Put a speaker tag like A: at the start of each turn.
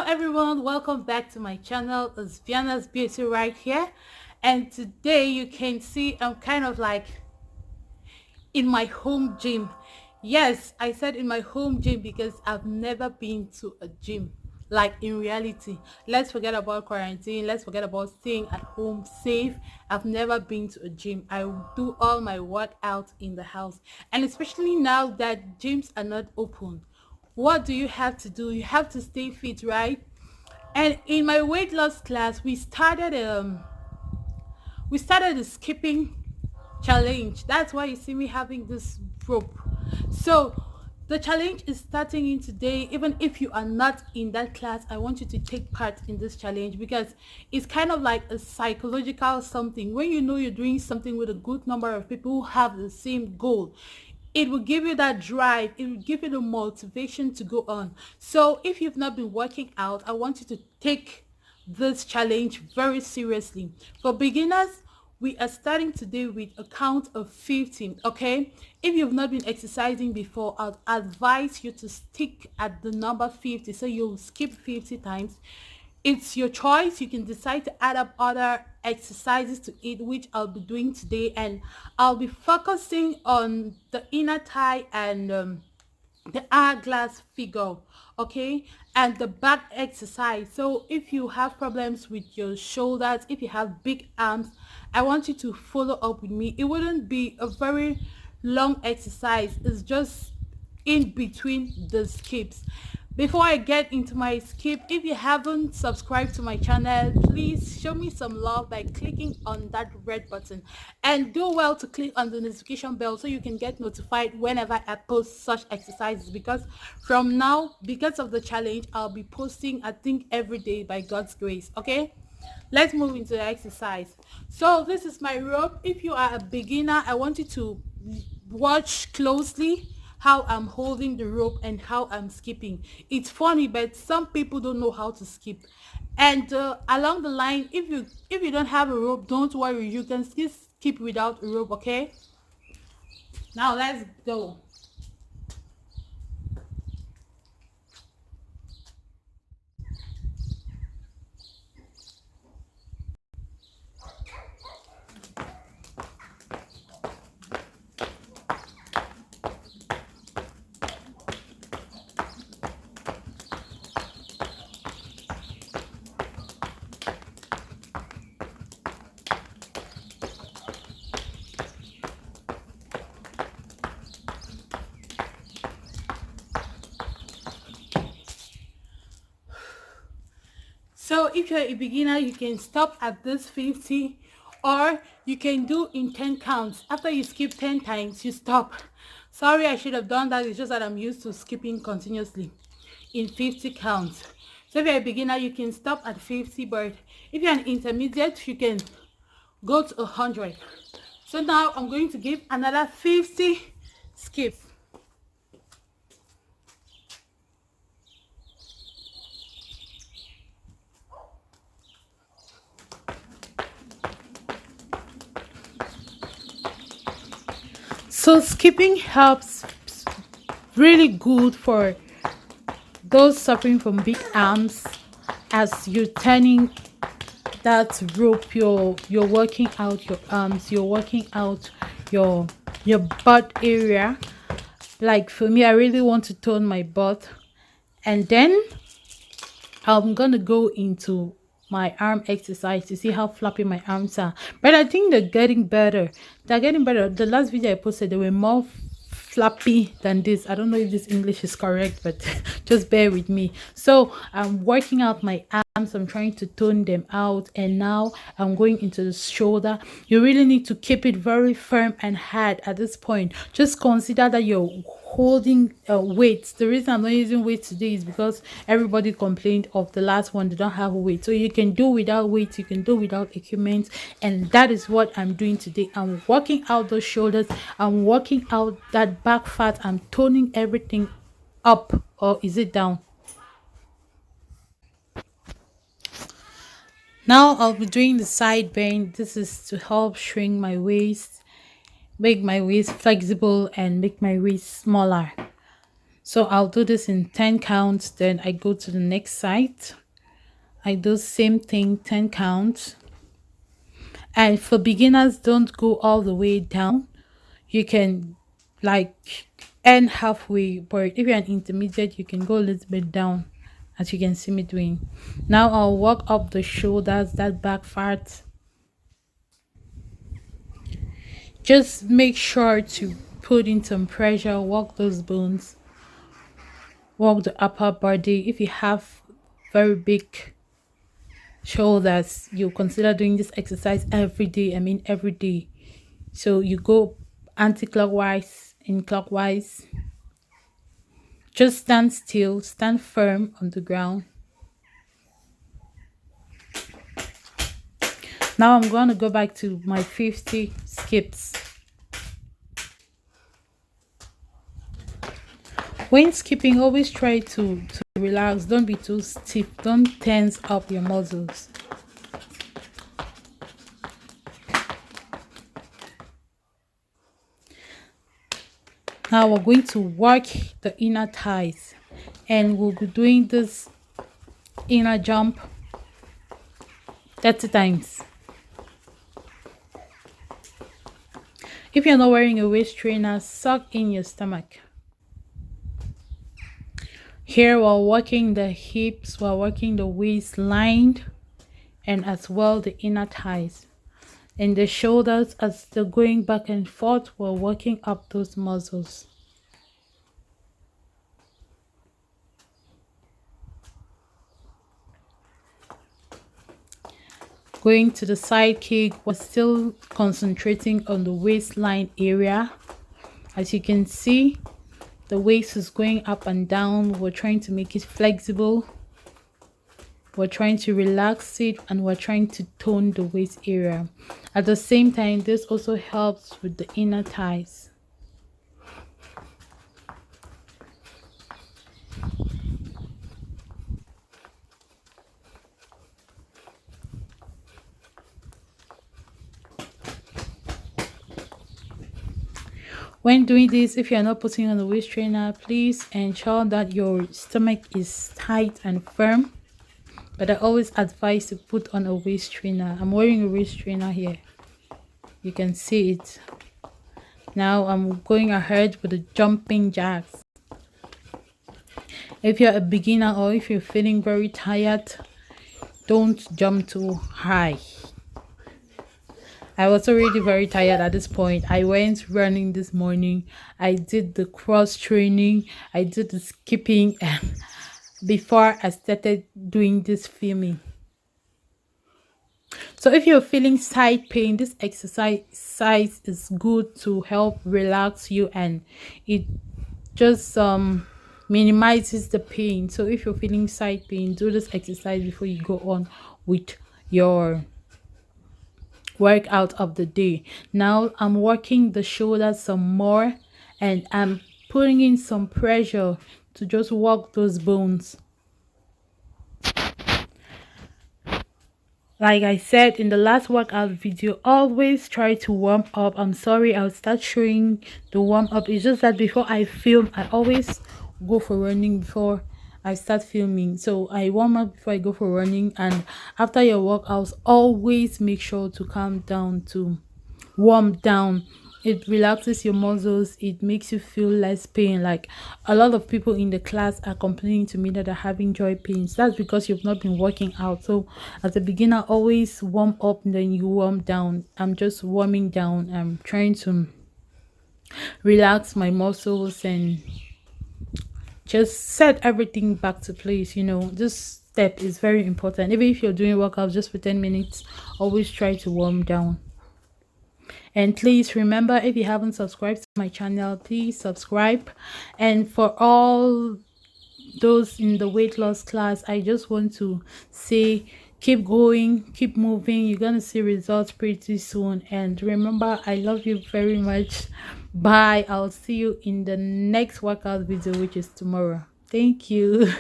A: everyone, welcome back to my channel. It's Viana'S Beauty right here, and today you can see I'm kind of like in my home gym. Yes, I said in my home gym because I've never been to a gym. Like in reality, let's forget about quarantine, let's forget about staying at home safe. I've never been to a gym. I do all my workouts in the house, and especially now that gyms are not open, what do you have to do? You have to stay fit, right? And in my weight loss class, we started a skipping challenge. That's why you see me having this rope. So the challenge is starting in today. Even if you are not in that class, I want you to take part in this challenge because it's kind of like a psychological something. When you know you're doing something with a good number of people who have the same goal, it will give you that drive, it will give you the motivation to go on. So if you've not been working out, I want you to take this challenge very seriously. For beginners, we are starting today with a count of 15. Okay, if you've not been exercising before, I'd advise you to stick at the number 50, so you'll skip 50 times. It's your choice. You can decide to add up other exercises to it, which I'll be doing today, and I'll be focusing on the inner thigh and the hourglass figure, okay, and the back exercise. So if you have problems with your shoulders, if you have big arms, I want you to follow up with me. It wouldn't be a very long exercise. It's just in between the skips. Before I get into my skip, if you haven't subscribed to my channel, please show me some love by clicking on that red button, and do well to click on the notification bell so you can get notified whenever I post such exercises, because from now, because of the challenge, I'll be posting, I think, every day by God's grace. Okay, let's move into the exercise. So this is my rope. If you are a beginner, I want you to watch closely how I'm holding the rope and how I'm skipping. It's funny, but some people don't know how to skip. And along the line, if you don't have a rope, don't worry, you can still skip without a rope. Okay, now let's go. So if you're a beginner, you can stop at this 50, or you can do in 10 counts. After you skip 10 times, you stop. Sorry, I should have done that. It's just that I'm used to skipping continuously in 50 counts. So if you're a beginner, you can stop at 50, but if you're an intermediate, you can go to 100. So now I'm going to give another 50 skips. So skipping helps really good for those suffering from big arms. As you're turning that rope, you're working out your arms, you're working out your butt area. Like for me, I really want to tone my butt, and then I'm gonna go into my arm exercise to see how floppy my arms are. But I think they're getting better. They're getting better. The last video I posted, they were more flappy than this. I don't know if this English is correct, but just bear with me. So I'm working out my arms. I'm trying to tone them out, and now I'm going into the shoulder. You really need to keep it very firm and hard at this point. Just consider that you're holding weights. The reason I'm not using weights today is because everybody complained of the last one, they don't have weight. So you can do without weights, you can do without equipment, and that is what I'm doing today. I'm working out those shoulders, I'm working out that back fat, I'm toning everything up, or is it down? Now I'll be doing the side bend. This is to help shrink my waist, make my waist flexible, and make my waist smaller. So I'll do this in 10 counts, then I go to the next side. I do same thing, 10 counts. And for beginners, don't go all the way down. You can like end halfway, but if you're an intermediate, you can go a little bit down, as you can see me doing. Now I'll walk up the shoulders, that back part. Just make sure to put in some pressure, walk those bones, walk the upper body. If you have very big shoulders, you consider doing this exercise every day. I mean every day. So you go anti-clockwise and clockwise. Just stand still, stand firm on the ground. Now I'm going to go back to my 50 skips. When skipping, always try to relax. Don't be too stiff. Don't tense up your muscles. Now we're going to work the inner thighs, and we'll be doing this inner jump 30 times. If you're not wearing a waist trainer, suck in your stomach. Here we're working the hips, we're working the waistline, and as well the inner thighs. And the shoulders, as they're going back and forth, we're working up those muscles. Going to the side kick, we're still concentrating on the waistline area. As you can see, the waist is going up and down. We're trying to make it flexible. We're trying to relax it, and we're trying to tone the waist area. At the same time, this also helps with the inner thighs. When doing this, if you're not putting on the waist trainer, please ensure that your stomach is tight and firm. But I always advise to put on a waist trainer. I'm wearing a waist trainer here. You can see it. Now I'm going ahead with the jumping jacks. If you're a beginner or if you're feeling very tired, don't jump too high. I was already very tired at this point. I went running this morning. I did the cross training. I did the skipping before I started doing this filming. So if you're feeling side pain, this exercise is good to help relax you, and it just minimizes the pain. So if you're feeling side pain, do this exercise before you go on with your workout of the day. Now I'm working the shoulders some more, and I'm putting in some pressure to just work those bones. Like I said in the last workout video, always try to warm up. I'm sorry, I'll start showing the warm up. It's just that before I film, I always go for running before I start filming. So I warm up before I go for running, and after your workouts, always make sure to calm down, to warm down. It relaxes your muscles, it makes you feel less pain. Like a lot of people in the class are complaining to me that they're having joint pains. That's because you've not been working out. So as a beginner, always warm up and then you warm down. I'm just warming down. I'm trying to relax my muscles and just set everything back to place. You know, this step is very important. Even if you're doing workouts just for 10 minutes, always try to warm down. And please remember, if you haven't subscribed to my channel, please subscribe. And for all those in the weight loss class, I just want to say, keep going, keep moving. You're gonna see results pretty soon. And remember, I love you very much. Bye. I'll see you in the next workout video, which is tomorrow. Thank you.